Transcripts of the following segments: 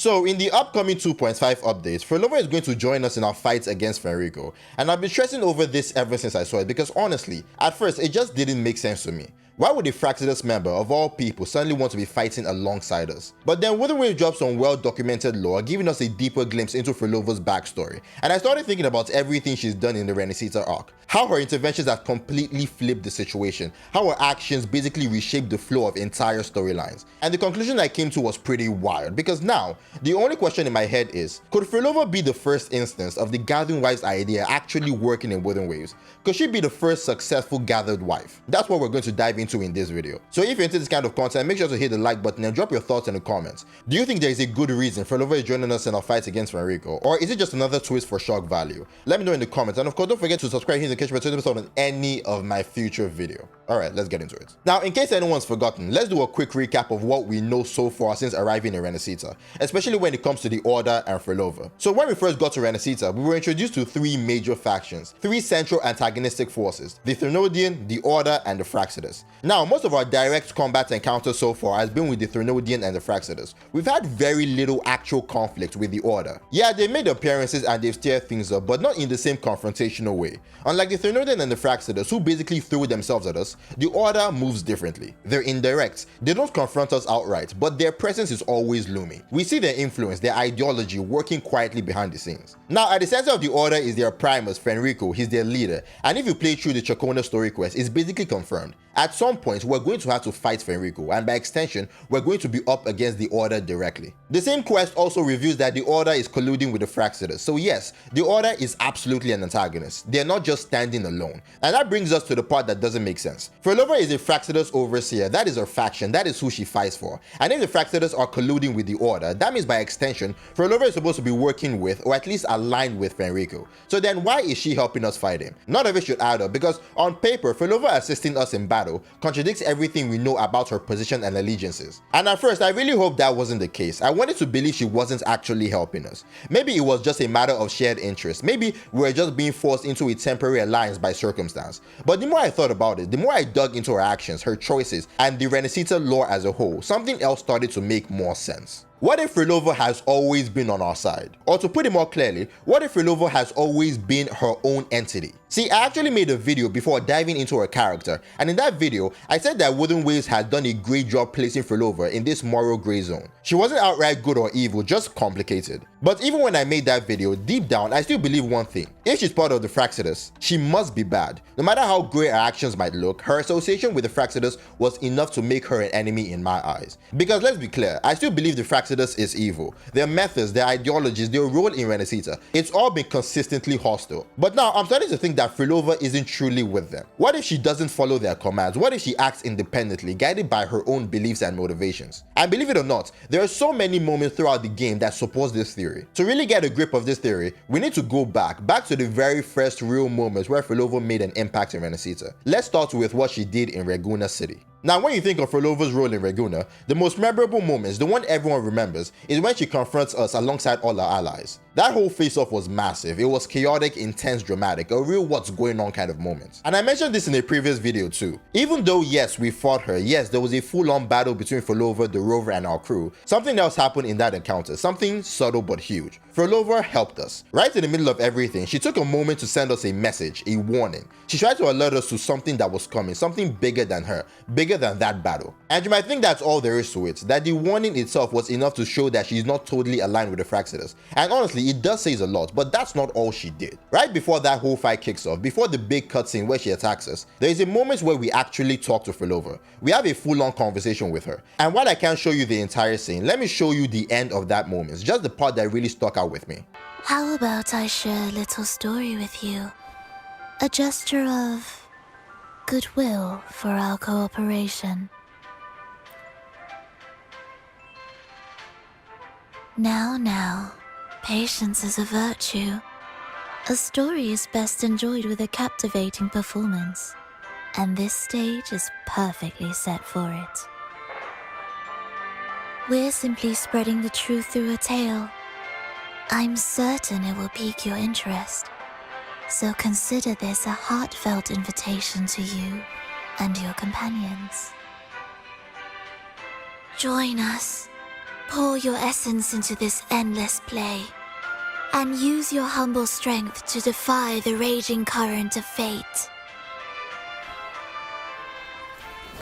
So in the upcoming 2.5 updates, Phrolova is going to join us in our fights against Fenrico, and I've been stressing over this ever since I saw it because honestly, at first it just didn't make sense to me. Why would a Fractidus member of all people suddenly want to be fighting alongside us? But then Wooden Wave dropped some well-documented lore giving us a deeper glimpse into Phrolova's backstory, and I started thinking about everything she's done in the Renesita arc. How her interventions have completely flipped the situation, how her actions basically reshaped the flow of entire storylines. And the conclusion I came to was pretty wild, because now, the only question in my head is, could Phrolova be the first instance of the Gathering Wives idea actually working in Wooden Waves? Could she be the first successful gathered wife? That's what we're going to dive into in this video. So if you're into this kind of content, make sure to hit the like button and drop your thoughts in the comments. Do you think there is a good reason Phrolova is joining us in our fights against Fenrico, or is it just another twist for shock value? Let me know in the comments, and of course don't forget to subscribe, hit the notification button to on any of my future video. Alright, let's get into it. Now, in case anyone's forgotten, let's do a quick recap of what we know so far since arriving in Renesita, especially when it comes to the Order and Phrolova. So when we first got to Renesita, we were introduced to three major factions, three central antagonistic forces, the Threnodian, the Order, and the Fractidus. Now, most of our direct combat encounters so far has been with the Threnodian and the Fractidus. We've had very little actual conflict with the Order. Yeah, they made appearances and they've stirred things up, but not in the same confrontational way. Unlike the Threnodian and the Fractidus, who basically threw themselves at us, the Order moves differently. They're indirect. They don't confront us outright, but their presence is always looming. We see their influence, their ideology working quietly behind the scenes. Now, at the center of the Order is their primus, Fenrico. He's their leader, and if you play through the Chacona story quest, it's basically confirmed. At some point, we're going to have to fight Fenrico, and by extension, we're going to be up against the Order directly. The same quest also reveals that the Order is colluding with the Fractidus, so yes, the Order is absolutely an antagonist. They're not just standing alone, and that brings us to the part that doesn't make sense. Phrolova is a Fractidus overseer, that is her faction, that is who she fights for, and if the Fractidus are colluding with the Order, that means by extension, Phrolova is supposed to be working with, or at least aligned with Fenrico. So then why is she helping us fight him? None of it should add up, because on paper, Phrolova assisting us in battle contradicts everything we know about her position and allegiances. And at first, I really hoped that wasn't the case. I wanted to believe she wasn't actually helping us. Maybe it was just a matter of shared interest. Maybe we were just being forced into a temporary alliance by circumstance. But the more I thought about it, the more I dug into her actions, her choices, and the Renesita lore as a whole, something else started to make more sense. What if Phrolova has always been on our side? Or to put it more clearly, what if Phrolova has always been her own entity? See, I actually made a video before diving into her character, and in that video, I said that Wooden Waves had done a great job placing Phrolova in this moral gray zone. She wasn't outright good or evil, just complicated. But even when I made that video, deep down, I still believe one thing. If she's part of the Fractidus, she must be bad. No matter how great her actions might look, her association with the Fractidus was enough to make her an enemy in my eyes. Because let's be clear, I still believe the Fractidus is evil. Their methods, their ideologies, their role in Renesita, it's all been consistently hostile. But now, I'm starting to think that Phrolova isn't truly with them. What if she doesn't follow their commands? What if she acts independently, guided by her own beliefs and motivations? And believe it or not, there are so many moments throughout the game that supports this theory. To really get a grip of this theory, we need to go back to the very first real moments where Phrolova made an impact in Renesita. Let's start with what she did in Raguna City. Now, when you think of Phrolova's role in Raguna, the most memorable moments, the one everyone remembers, is when she confronts us alongside all our allies. That whole face-off was massive. It was chaotic, intense, dramatic, a real what's going on kind of moment. And I mentioned this in a previous video too. Even though, yes, we fought her, yes, there was a full-on battle between Phrolova, the rover, and our crew, something else happened in that encounter, something subtle but huge. Phrolova helped us. Right in the middle of everything, she took a moment to send us a message, a warning. She tried to alert us to something that was coming, something bigger than her, bigger than that battle. And you might think that's all there is to it, that the warning itself was enough to show that she's not totally aligned with the Fractidus. And honestly, it does say a lot, but that's not all she did. Right before that whole fight kicks off, before the big cutscene where she attacks us, there is a moment where we actually talk to Phrolova. We have a full-on conversation with her. And while I can't show you the entire scene, let me show you the end of that moment, just the part that really stuck out with me. How about I share a little story with you? A gesture of goodwill for our cooperation. Now, patience is a virtue. A story is best enjoyed with a captivating performance, and this stage is perfectly set for it. We're simply spreading the truth through a tale. I'm certain it will pique your interest, so consider this a heartfelt invitation to you and your companions. Join us. Pour your essence into this endless play, and use your humble strength to defy the raging current of fate.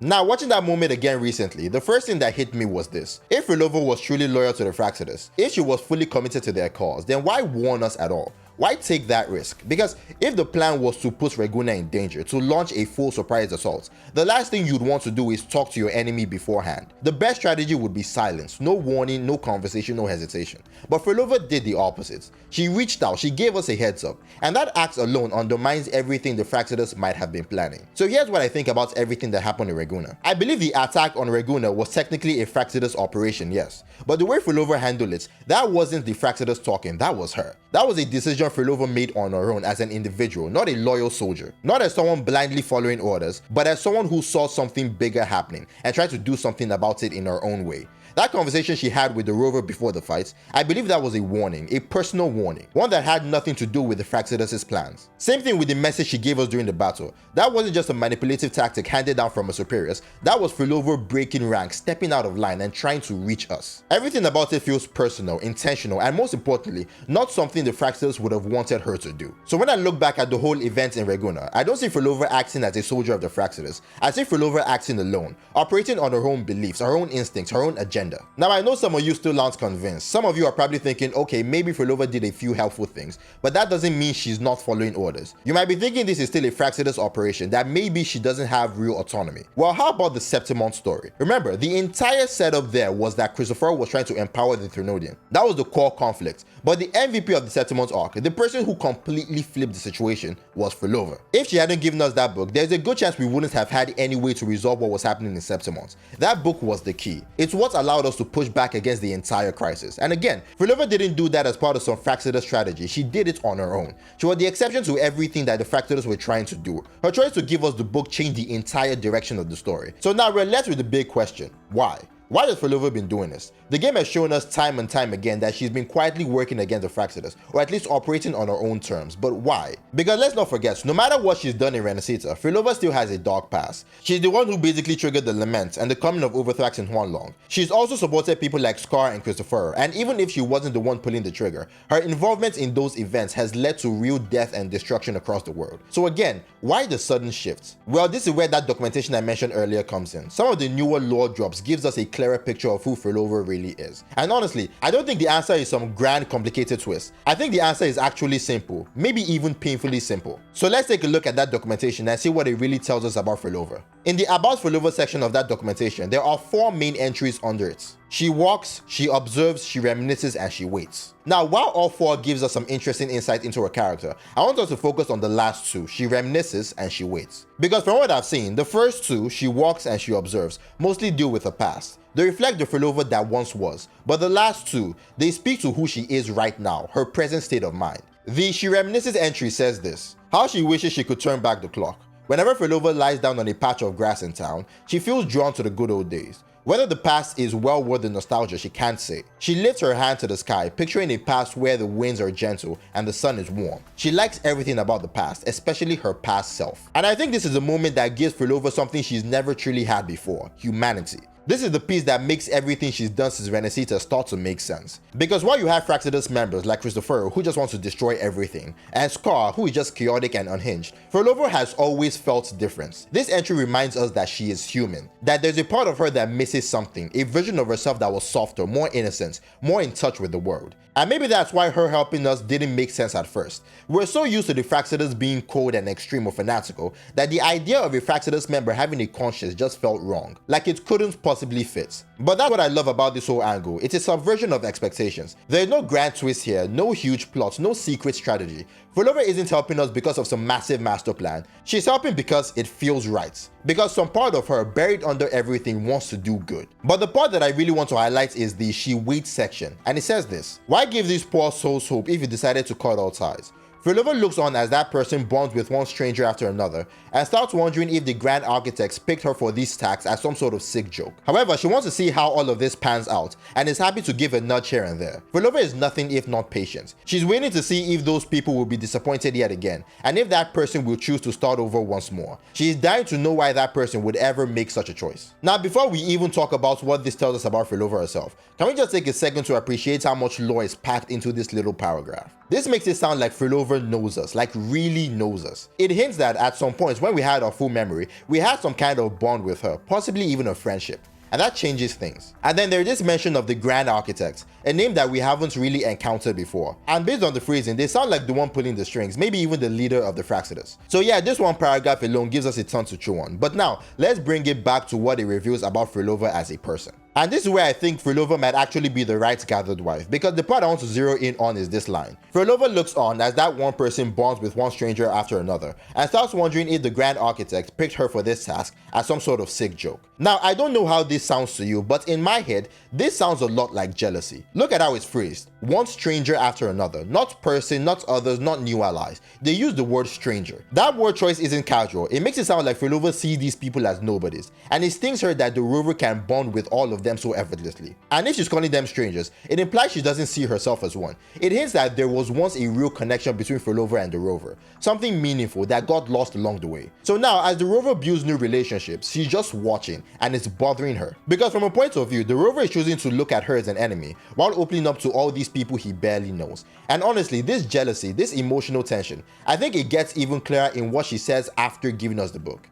Now, watching that moment again recently, the first thing that hit me was this. If Phrolova was truly loyal to the Fractsidus, if she was fully committed to their cause, then why warn us at all? Why take that risk? Because if the plan was to put Raguna in danger, to launch a full surprise assault, the last thing you'd want to do is talk to your enemy beforehand. The best strategy would be silence, no warning, no conversation, no hesitation. But Phrolova did the opposite. She reached out, she gave us a heads up, and that act alone undermines everything the Fractsidus might have been planning. So here's what I think about everything that happened to Raguna. I believe the attack on Raguna was technically a Fractsidus operation, yes, but the way Phrolova handled it, that wasn't the Fractsidus talking, that was her. That was a decision Phrolova made on her own as an individual, not a loyal soldier. Not as someone blindly following orders, but as someone who saw something bigger happening and tried to do something about it in her own way. That conversation she had with the rover before the fight, I believe that was a warning, a personal warning, one that had nothing to do with the Fractsidus' plans. Same thing with the message she gave us during the battle. That wasn't just a manipulative tactic handed down from her superiors, that was Phrolova breaking rank, stepping out of line and trying to reach us. Everything about it feels personal, intentional, and most importantly, not something the Fractsidus would have wanted her to do. So when I look back at the whole event in Raguna, I don't see Phrolova acting as a soldier of the Fractsidus. I see Phrolova acting alone, operating on her own beliefs, her own instincts, her own agenda. Now I know some of you still aren't convinced. Some of you are probably thinking, okay, maybe Phrolova did a few helpful things, but that doesn't mean she's not following orders. You might be thinking this is still a Fractsidus operation, that maybe she doesn't have real autonomy. Well, how about the Septimont story? Remember, the entire setup there was that Christopher was trying to empower the Trinodian. That was the core conflict. But the MVP of the Septimont arc, the person who completely flipped the situation, was Phrolova. If she hadn't given us that book, there's a good chance we wouldn't have had any way to resolve what was happening in Septimont. That book was the key. It's what allowed us to push back against the entire crisis. And again, Phrolova didn't do that as part of some Fractsidus strategy. She did it on her own. She was the exception to everything that the Fractsidus were trying to do. Her choice to give us the book changed the entire direction of the story. So now we're left with the big question: why? Why has Phrolova been doing this? The game has shown us time and time again that she's been quietly working against the Fractsidus, or at least operating on her own terms. But why? Because let's not forget, no matter what she's done in Renacita, Phrolova still has a dark past. She's the one who basically triggered the Lament and the coming of Overthrax in Huanlong. She's also supported people like Scar and Christopher, and even if she wasn't the one pulling the trigger, her involvement in those events has led to real death and destruction across the world. So again, why the sudden shift? Well, this is where that documentation I mentioned earlier comes in. Some of the newer lore drops gives us a clearer picture of who Phrolova really is. And honestly, I don't think the answer is some grand complicated twist. I think the answer is actually simple, maybe even painfully simple. So let's take a look at that documentation and see what it really tells us about Phrolova. In the About Phrolova section of that documentation, there are 4 main entries under it. She walks, she observes, she reminisces, and she waits. Now, while all 4 gives us some interesting insight into her character, I want us to focus on the last 2, she reminisces and she waits. Because from what I've seen, the first 2, she walks and she observes, mostly deal with her past. They reflect the Phrolova that once was, but the last 2, they speak to who she is right now, her present state of mind. The she reminisces entry says this: how she wishes she could turn back the clock. Whenever Phrolova lies down on a patch of grass in town, she feels drawn to the good old days. Whether the past is well worth the nostalgia, she can't say. She lifts her hand to the sky, picturing a past where the winds are gentle and the sun is warm. She likes everything about the past, especially her past self. And I think this is a moment that gives Phrolova something she's never truly had before: humanity. This is the piece that makes everything she's done since Renacita start to make sense. Because while you have Fractsidus members like Christopher, who just wants to destroy everything, and Scar, who is just chaotic and unhinged, Phrolova has always felt different. This entry reminds us that she is human, that there's a part of her that misses something, a version of herself that was softer, more innocent, more in touch with the world. And maybe that's why her helping us didn't make sense at first. We're so used to the Fractsidus being cold and extreme or fanatical that the idea of a Fractsidus member having a conscience just felt wrong, like it couldn't possibly fit. But that's what I love about this whole angle. It's a subversion of expectations. There is no grand twist here, no huge plot, no secret strategy. Phrolova isn't helping us because of some massive master plan. She's helping because it feels right. Because some part of her, buried under everything, wants to do good. But the part that I really want to highlight is the she waits section. And it says this: why give these poor souls hope if you decided to cut all ties? Phrolova looks on as that person bonds with one stranger after another and starts wondering if the Grand Architects picked her for these tasks as some sort of sick joke. However, she wants to see how all of this pans out and is happy to give a nudge here and there. Phrolova is nothing if not patient. She's waiting to see if those people will be disappointed yet again and if that person will choose to start over once more. She is dying to know why that person would ever make such a choice. Now, before we even talk about what this tells us about Phrolova herself, can we just take a second to appreciate how much lore is packed into this little paragraph? This makes it sound like Phrolova knows us, like really knows us. It hints that at some points when we had our full memory, we had some kind of bond with her, possibly even a friendship. And that changes things. And then there's this mention of the Grand Architect, a name that we haven't really encountered before. And based on the phrasing, they sound like the one pulling the strings, maybe even the leader of the Fractsidus. So yeah, this one paragraph alone gives us a ton to chew on. But now, let's bring it back to what it reveals about Phrolova as a person. And this is where I think Phrolova might actually be the right gathered wife, because the part I want to zero in on is this line. Phrolova looks on as that one person bonds with one stranger after another and starts wondering if the Grand Architect picked her for this task as some sort of sick joke. Now, I don't know how this sounds to you, but in my head, this sounds a lot like jealousy. Look at how it's phrased. One stranger after another. Not person, not others, not new allies. They use the word stranger. That word choice isn't casual. It makes it sound like Phrolova sees these people as nobodies, and it stings her that the rover can bond with all of them so effortlessly. And if she's calling them strangers, it implies she doesn't see herself as one. It hints that there was once a real connection between Phrolova and the rover, something meaningful that got lost along the way. So now, as the rover builds new relationships, she's just watching, and it's bothering her. Because from a point of view, the rover is choosing to look at her as an enemy, while opening up to all these people he barely knows. And honestly, this jealousy, this emotional tension, I think it gets even clearer in what she says after giving us the book.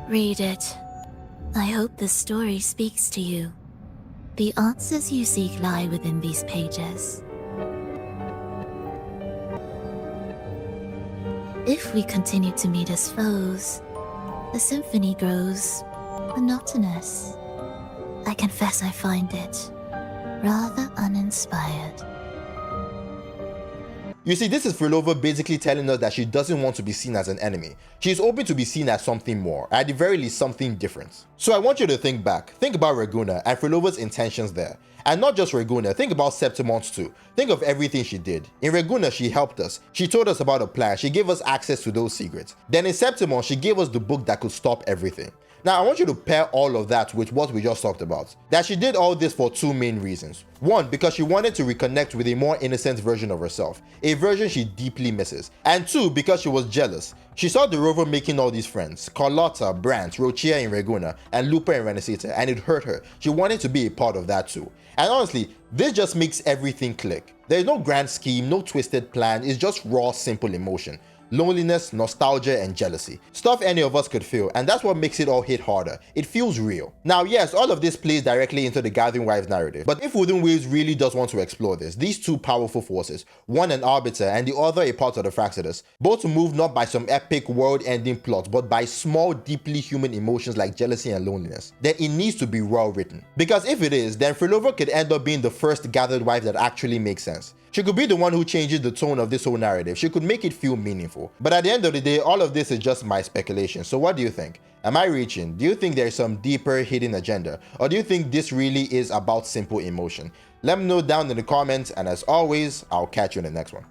Read it. I hope the story speaks to you. The answers you seek lie within these pages. If we continue to meet as foes, the symphony grows monotonous. I confess I find it rather uninspired. You see, this is Phrolova basically telling us that she doesn't want to be seen as an enemy. She's open to be seen as something more, at the very least something different. So I want you to think back. Think about Raguna and Phrolova's intentions there. And not just Raguna, think about Septimont too. Think of everything she did. In Raguna, she helped us. She told us about a plan. She gave us access to those secrets. Then in Septimont, she gave us the book that could stop everything. Now, I want you to pair all of that with what we just talked about. That she did all this for two main reasons. One, because she wanted to reconnect with a more innocent version of herself, a version she deeply misses. And two, because she was jealous. She saw the rover making all these friends, Carlotta, Brandt, Rochia in Raguna, and Lupa in Renacita, and it hurt her. She wanted to be a part of that too. And honestly, this just makes everything click. There is no grand scheme, no twisted plan, it's just raw, simple emotion. Loneliness, nostalgia, and jealousy. Stuff any of us could feel, and that's what makes it all hit harder. It feels real. Now, yes, all of this plays directly into the Gathering Wives narrative, but if Wooden Waves really does want to explore this, these two powerful forces, one an arbiter and the other a part of the Fractsidus, both moved not by some epic world-ending plot, but by small, deeply human emotions like jealousy and loneliness, then it needs to be well written. Because if it is, then Phrolova could end up being the first gathered wife that actually makes sense. She could be the one who changes the tone of this whole narrative. She could make it feel meaningful. But at the end of the day, all of this is just my speculation. So what do you think? Am I reaching? Do you think there's some deeper hidden agenda? Or do you think this really is about simple emotion? Let me know down in the comments, and as always, I'll catch you in the next one.